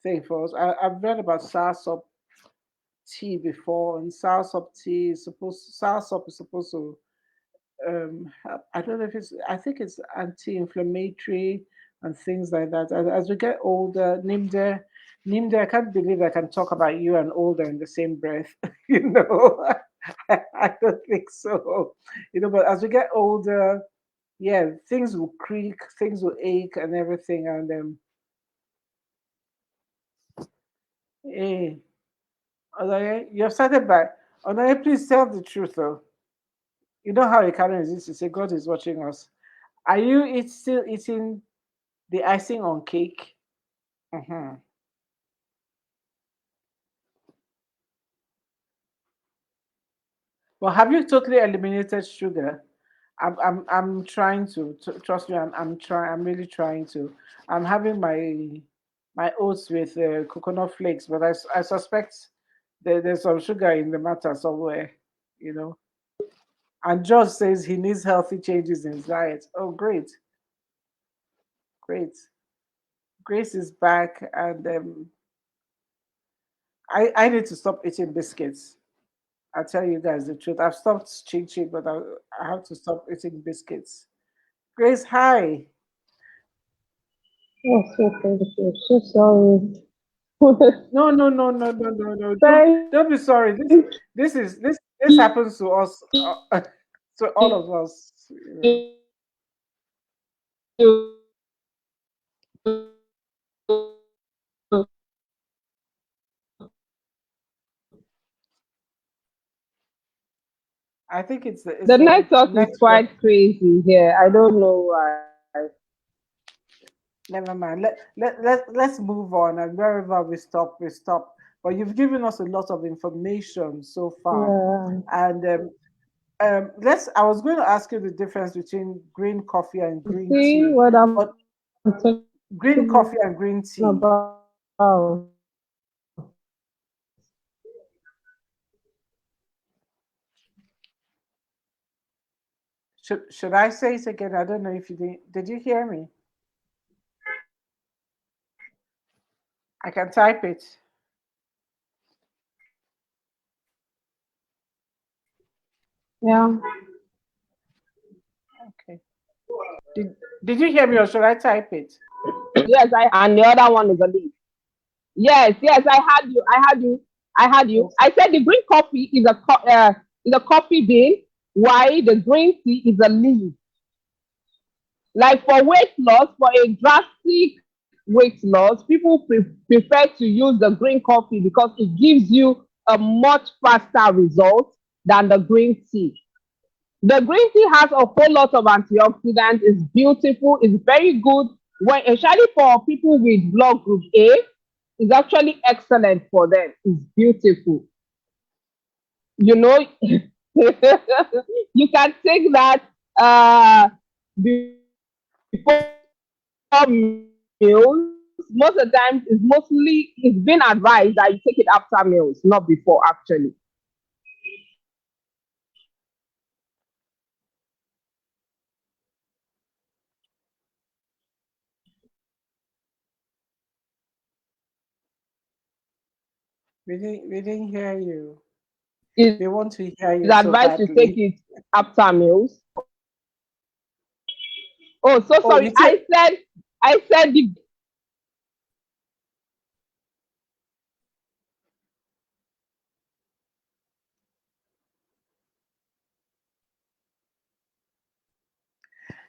thing for us. I've read about soursop tea before, and soursop is supposed to I don't know if it's, I think it's anti-inflammatory and things like that. As we get older, Nimde, I can't believe I can talk about you and older in the same breath. you know, I don't think so. But as we get older, yeah, things will creak, things will ache, and everything. And eh, Onoye, you have started by Onoye, please tell the truth though. You know how a Karen is to say God is watching us. Are you still eating the icing on cake? Mhm. Well, have you totally eliminated sugar? I'm trying to. Trust me. I'm trying. I'm really trying to. I'm having my oats with coconut flakes, but I suspect there's some sugar in the matter somewhere. You know. And George says he needs healthy changes in his diet. Oh, great, great. Grace is back, and I need to stop eating biscuits. I'll tell you guys the truth. I've stopped ching ching, but I have to stop eating biscuits. Grace, hi. Oh, so thank you. So sorry. No, no, no, no, no, no, no. Don't Thank don't be sorry. This happens to us, to all of us. I think it's The the network is network. quite crazy here. I don't know why. Never mind. Let's move on, and wherever we stop, we stop. But you've given us a lot of information so far, Yeah. and let's. I was going to ask you the difference between green coffee and green See tea, what I'm but green talking coffee and green tea. about. Should I say it again? I don't know if you did. You hear me? I can type it. Yeah. Okay. Did you hear me, or should I type it? Yes, and the other one is a leaf. Yes, yes, I had you. I had you. I had you. Yes. I said the green coffee is a coffee bean, while the green tea is a leaf. Like for weight loss, for a drastic weight loss, people prefer to use the green coffee because it gives you a much faster result than the green tea. The green tea has a whole lot of antioxidants. It's beautiful. It's very good. When, especially for people with blood group A, it's actually excellent for them. It's beautiful. You know, you can take that before meals. Most of the time, it's been advised that you take it after meals, not before actually. We didn't hear you. It's We want to hear you so advised to take badly. it after meals. Oh, so Oh, sorry. you take I said the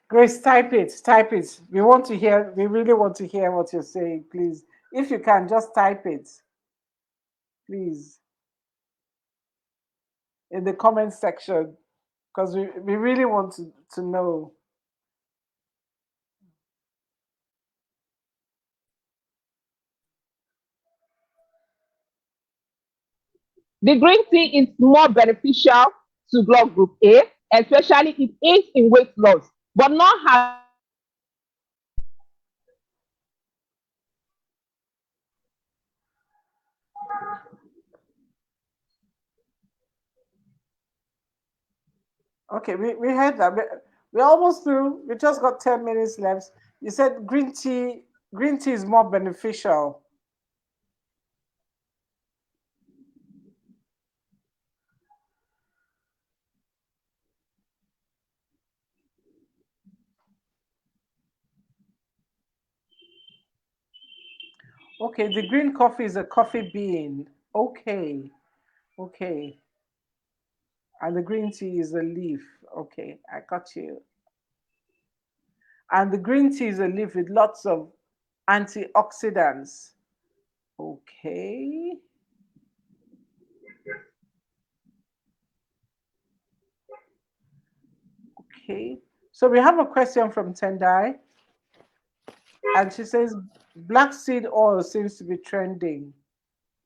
Grace, type it, type it. We want to hear, we really want to hear what you're saying, please. If you can, just type it, please, in the comment section, because we really want to know. the green tea is more beneficial to blood group A, especially it aids in weight loss, but not as Okay, we heard that. We're almost through. We just got 10 minutes left. You said green tea is more beneficial. Okay, the green coffee is a coffee bean. Okay, okay. And the green tea is a leaf. Okay, I got you. And the green tea is a leaf with lots of antioxidants. Okay, okay. So we have a question from Tendai, and she says black seed oil seems to be trending.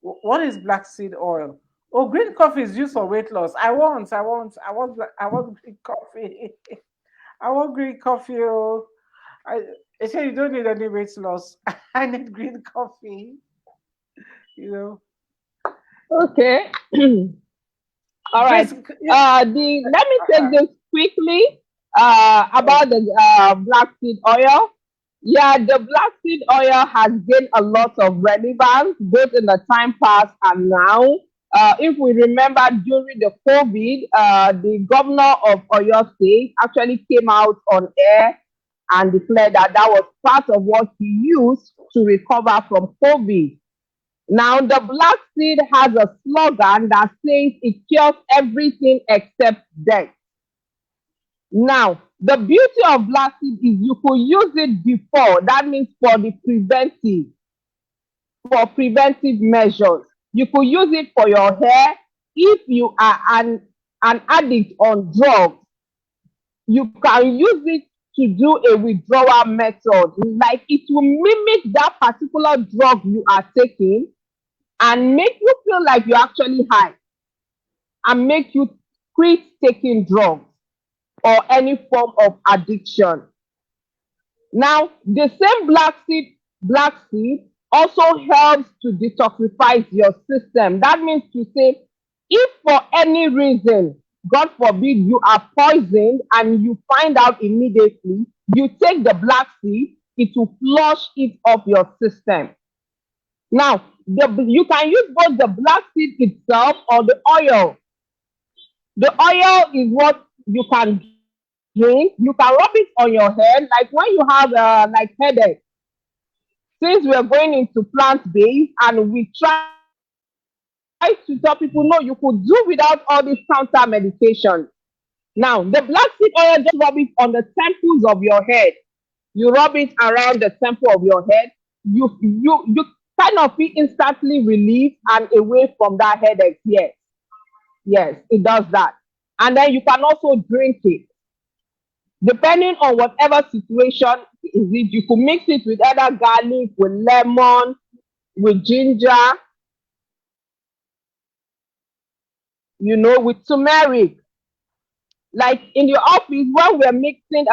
What is black seed oil? Oh, green coffee is used for weight loss. I want green coffee. I want green coffee. Oh, I, they say you don't need any weight loss. I need green coffee. You know, okay. All right. Grace. Yeah, Let me take this quickly oh, about the black seed oil. Yeah, the black seed oil has gained a lot of relevance both in the time past and now. If we remember during the COVID, the governor of Oyo State actually came out on air and declared that that was part of what he used to recover from COVID. Now, the black seed has a slogan that says it cures everything except death. Now, the beauty of black seed is you could use it before. That means for preventive measures. You could use it for your hair. If you are an addict on drugs, you can use it to do a withdrawal method. Like it will mimic that particular drug you are taking and make you feel like you're actually high and make you quit taking drugs or any form of addiction. Now, the same black seed also helps to detoxify your system. That means to say, if for any reason, God forbid, you are poisoned and you find out immediately, you take the black seed, it will flush it off your system. Now, you can use both the black seed itself or the oil. The oil is what you can drink. You can rub it on your head, like when you have like headache. Since we are going into plant based, and we try to tell people, no, you could do without all these counter medications. Now, the black seed oil, just rub it on the temples of your head. You rub it around the temple of your head. you kind of feel instantly relieved and away from that headache. Yes, it does that. And then you can also drink it. Depending on whatever situation is it, you could mix it with either garlic, with lemon, with ginger, with turmeric. Like in the office, when we're mixing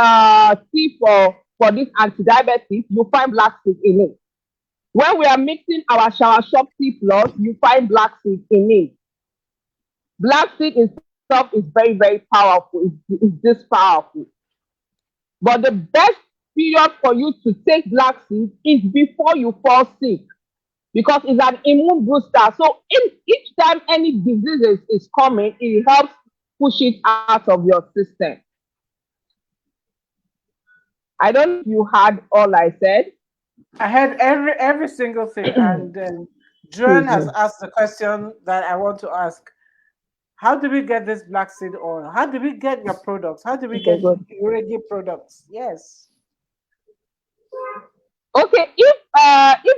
tea for this anti-diabetes, you find black seed in it. When we are mixing our shower shop tea plus, you find black seed in it. Black seed itself is very, very powerful. It's this powerful. But the best period for you to take black seed is before you fall sick because it's an immune booster. So each time any disease is coming, it helps push it out of your system. I don't know if you heard all I said. I heard every single thing, and Joan has asked the question that I want to ask. How do we get this black seed oil? How do we get your products? How do we Okay, get good. Uregi products? Yes. Okay, if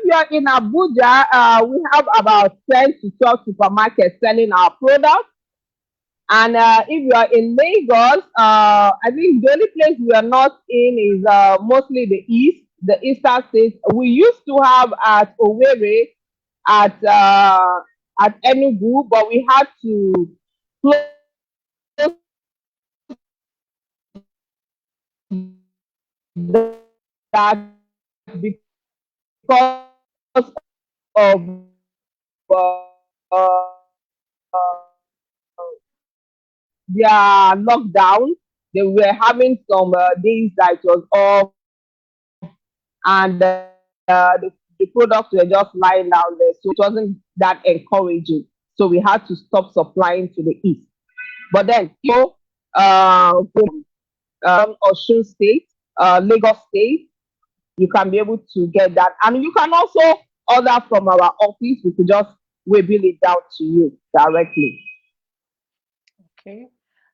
you're in Abuja, we have about 10 to 12 supermarkets selling our products. And if you are in Lagos, I think the only place we are not in is mostly the eastern states. We used to have at Owerri, at Enugu, but we had to close that because of their lockdown. They were having some days that it was off, and the products were just lying down there. So it wasn't that encouraging. So we had to stop supplying to the east. But then, from Osun State, Lagos State, you can be able to get that. And you can also order from our office. We could just bill it down to you directly. Okay.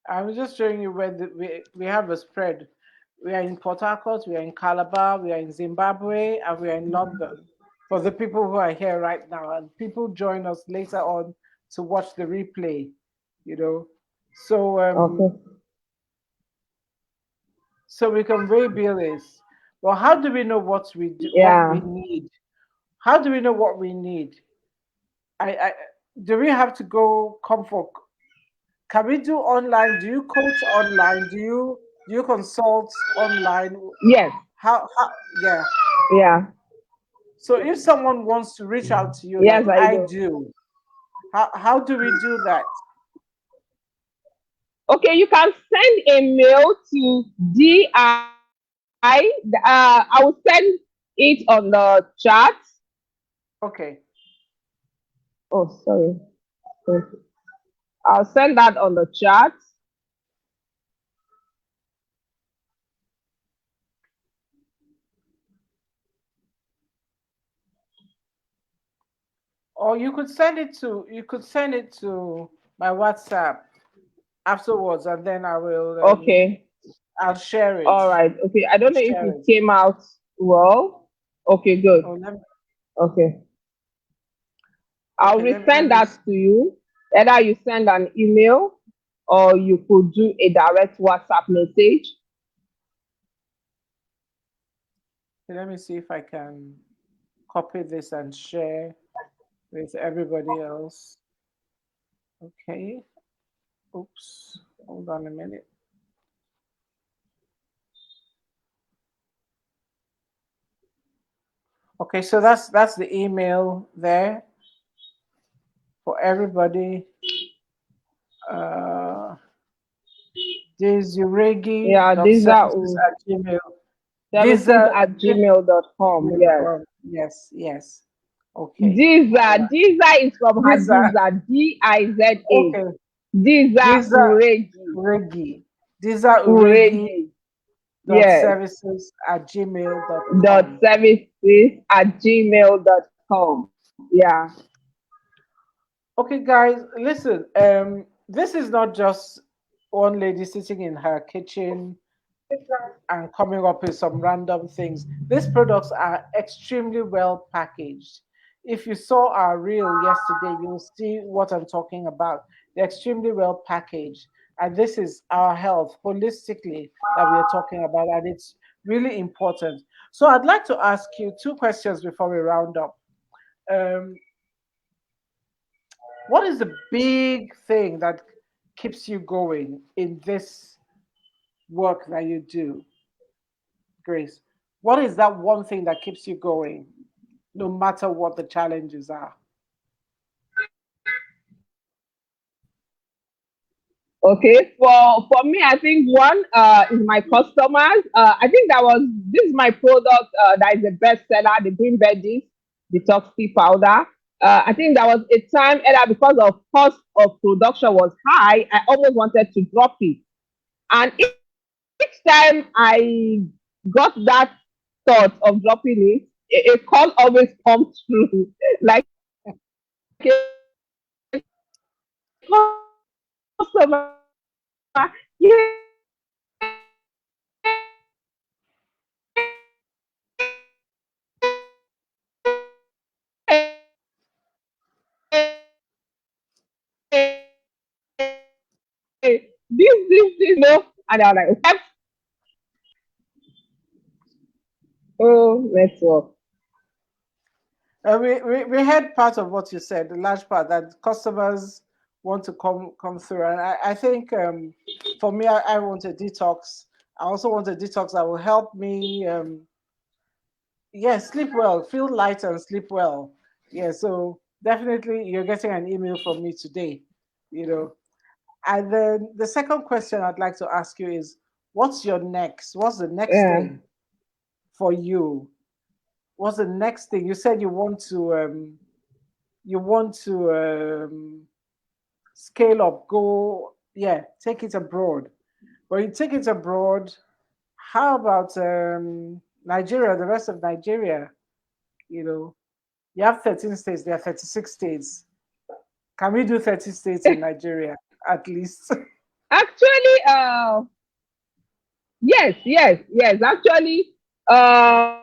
I was just showing you where we have a spread. We are in Port Harcourt, we are in Calabar, we are in Zimbabwe, and we are in London. For the people who are here right now, and people join us later on to watch the replay, you know. So Okay. so we can bill this. Well, how do we know what we do, what we Yeah. need? How do we know what we need? I do we have to go come for? Can we do online? Do you coach online? Do you consult online? Yes. How yeah. Yeah. So if someone wants to reach out to you Yes, like I I do. do, how do we do that? Okay, you can send a mail to DI. I will send it on the chat. Okay. Oh, sorry. Okay. I'll send that on the chat. Or you could send it to my WhatsApp afterwards, and then Okay. I'll share it. All right. Okay. I don't know if Share it it. came out well. Okay, good. Oh, let me, Okay. I'll okay, let resend me that to you. Either you send an email or you could do a direct WhatsApp message. let me see if I can copy this and share with everybody else. Okay. Oops. Hold on a minute. Okay, so that's the email there for everybody. Uh, Yeah, these are DaisyRegi.services at gmail. These services are at gmail.com. Yes. yes, yes. Okay. Diza is from These are Hadiza, Diza. okay. Diza These are Uregi. Uregi. These are Uregi Uregi. dot Yes. services at Dot gmail.com. services at gmail.com. Yeah. Okay, guys, listen. This is not just one lady sitting in her kitchen and coming up with some random things. These products are extremely well packaged. If you saw our reel yesterday, you'll see what I'm talking about. They're extremely well packaged. And this is our health holistically that we are talking about. And it's really important. So I'd like to ask you two questions before we round up. Um, what is the big thing that keeps you going in this work that you do, Grace? What is that one thing that keeps you going, no matter what the challenges are? Okay, for me, I think one is my customers. I think that was this is my product that is the best seller, the green veggies detox tea powder. I think that was a time either because of cost of production was high, I almost wanted to drop it. And each time I got that thought of dropping it, a call always comes through, like a customer. Yeah, this, no. And I was like, okay, oh, network. We heard part of what you said, the large part that customers want to come through, and I think for me, I want a detox. I also want a detox that will help me, yeah, sleep well, feel light, and sleep well. Yeah, so definitely you're getting an email from me today, you know. And then the second question I'd like to ask you is, what's your next? What's the next Yeah. thing for you? What's the next thing? You said you want to scale up, go, yeah, take it abroad. When you take it abroad, how about Nigeria, the rest of Nigeria? You know, you have 13 states, there are 36 states. Can we do 30 states in Nigeria at least? Actually, yes. Actually, uh,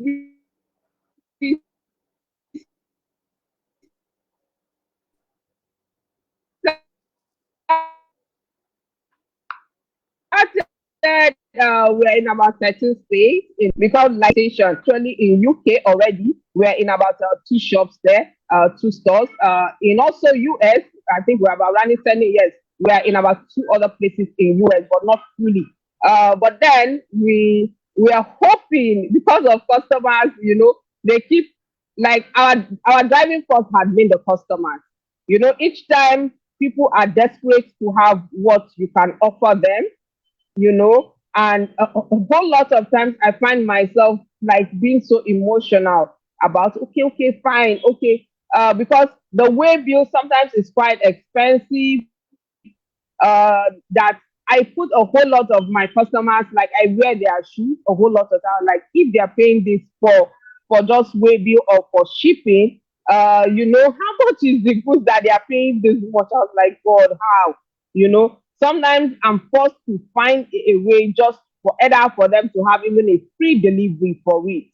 we started, we're in about 13 states because license actually in UK already. We're in about two shops there, two stores. In also US, I think we're about running 10 years. We are in about two other places in US, but not fully. But then we are hoping because of customers, they keep like our driving force has been the customers. Each time people are desperate to have what you can offer them, and a whole lot of times I find myself like being so emotional about, okay, fine, okay, because the way bill sometimes is quite expensive, that I put a whole lot of my customers, like I wear their shoes a whole lot of time. Like if they're paying this for just way bill or for shipping, how much is the goods that they are paying this much? I was like, God, how? Sometimes I'm forced to find a way just for either for them to have even a free delivery for it,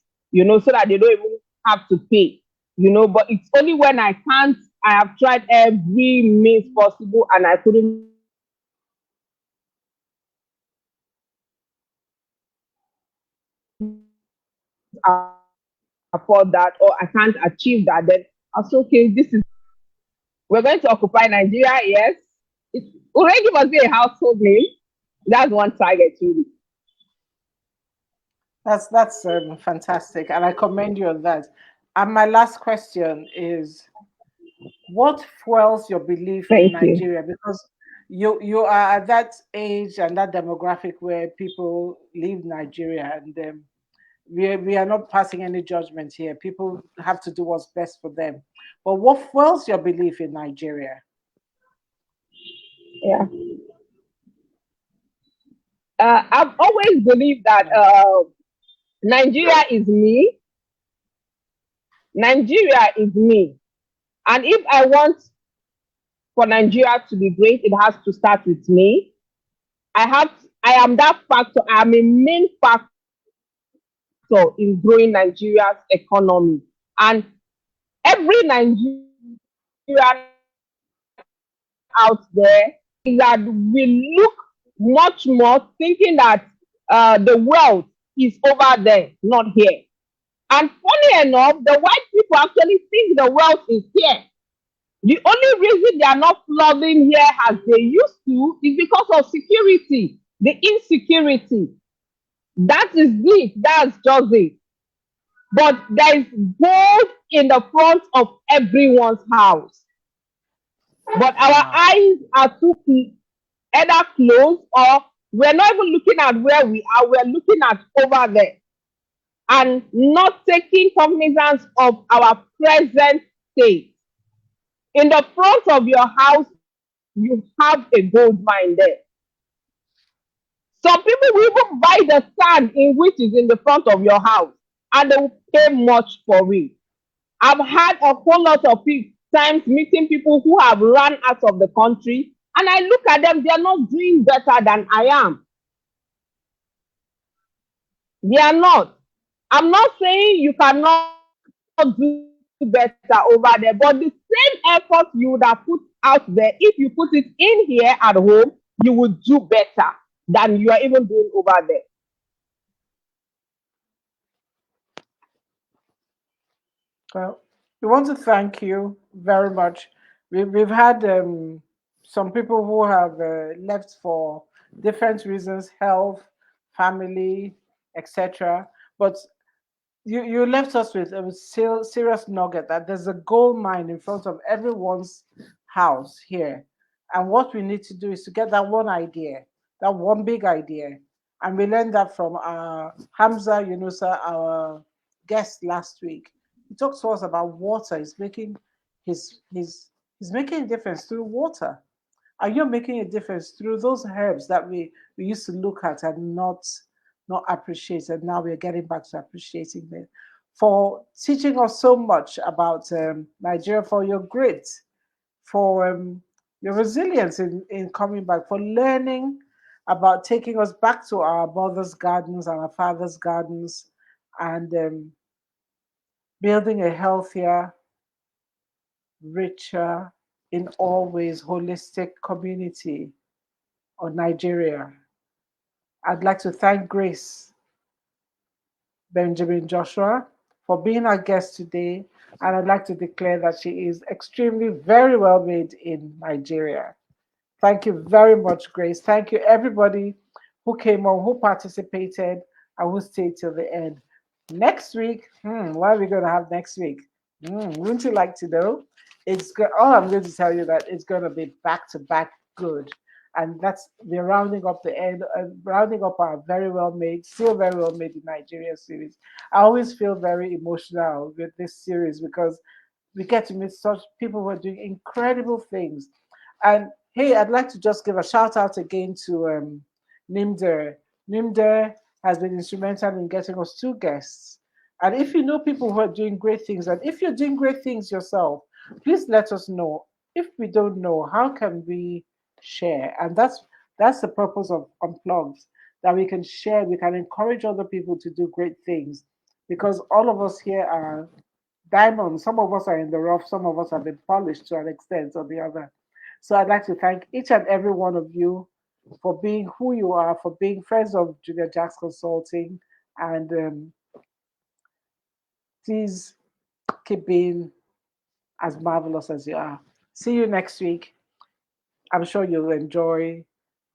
so that they don't even have to pay. But it's only when I can't. I have tried every means possible and I couldn't afford that or I can't achieve that, then I say, okay, we're going to occupy Nigeria, yes. It already must be a household name. That's one target, really. That's fantastic, and I commend you on that. And my last question is, what fuels your belief in Thank you. Nigeria? Because you are at that age and that demographic where people leave Nigeria, and we are not passing any judgment here. People have to do what's best for them. But what fuels your belief in Nigeria? Yeah. I've always believed that Nigeria is me. Nigeria is me. And if I want for Nigeria to be great, it has to start with me. I am that factor. I am a main factor in growing Nigeria's economy. And every Nigerian out there is that we look much more thinking that the wealth is over there, not here. And funny enough, the white people actually think the wealth is here. The only reason they are not flooding here as they used to is because of security, the insecurity. That is it. That's just it. But there is gold in the front of everyone's house. But our eyes are either closed or we're not even looking at where we are. We're looking at over there and not taking cognizance of our present state. In the front of your house, you have a gold mine there. Some people will even buy the sand in which is in the front of your house and they will pay much for it. I've had a whole lot of times meeting people who have run out of the country, and I look at them, they are not doing better than I am. They are not. I'm not saying you cannot do better over there, but the same effort you would have put out there, if you put it in here at home, you would do better than you are even doing over there. Well, we want to thank you very much. We've had some people who have left for different reasons, health, family, etc. But you left us with a serious nugget that there's a gold mine in front of everyone's house here. And what we need to do is to get that one idea, that one big idea. And we learned that from Hamza Yunusa, our guest last week. He talked to us about water. He's making a difference through water. Are you making a difference through those herbs that we used to look at and not appreciate, and now we're getting back to appreciating them, for teaching us so much about Nigeria, for your grit, for your resilience in coming back, for learning about taking us back to our mother's gardens and our father's gardens, and building a healthier, richer, in all ways holistic community of Nigeria. I'd like to thank Grace Benjamin Joshua for being our guest today, and I'd like to declare that she is extremely very well made in Nigeria. Thank you very much, Grace. Thank you, everybody who came on, who participated, and who stayed till the end. Next week, what are we going to have next week? Wouldn't you like to know? It's good. All I'm going to tell you that it's going to be back to back good, and we're rounding up the end, rounding up our very well made, still very well made in Nigeria series. I always feel very emotional with this series because we get to meet such people who are doing incredible things. And hey, I'd like to just give a shout out again to Nimder. Nimder has been instrumental in getting us 2 guests. And if you know people who are doing great things, and if you're doing great things yourself, please let us know. If we don't know, how can we share? And that's the purpose of Unplugged, that we can share, we can encourage other people to do great things, because all of us here are diamonds. Some of us are in the rough, some of us have been polished to an extent or the other. So I'd like to thank each and every one of you for being who you are, for being friends of Julia Jacks Consulting, and please keep being as marvelous as you are. See you next week. I'm sure you'll enjoy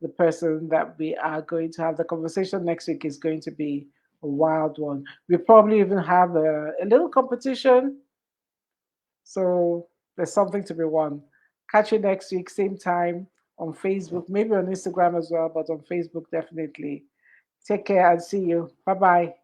the person that we are going to have. The conversation next week is going to be a wild one. We probably even have a little competition. So there's something to be won. Catch you next week, same time on Facebook, maybe on Instagram as well, but on Facebook definitely. Take care and see you. Bye bye.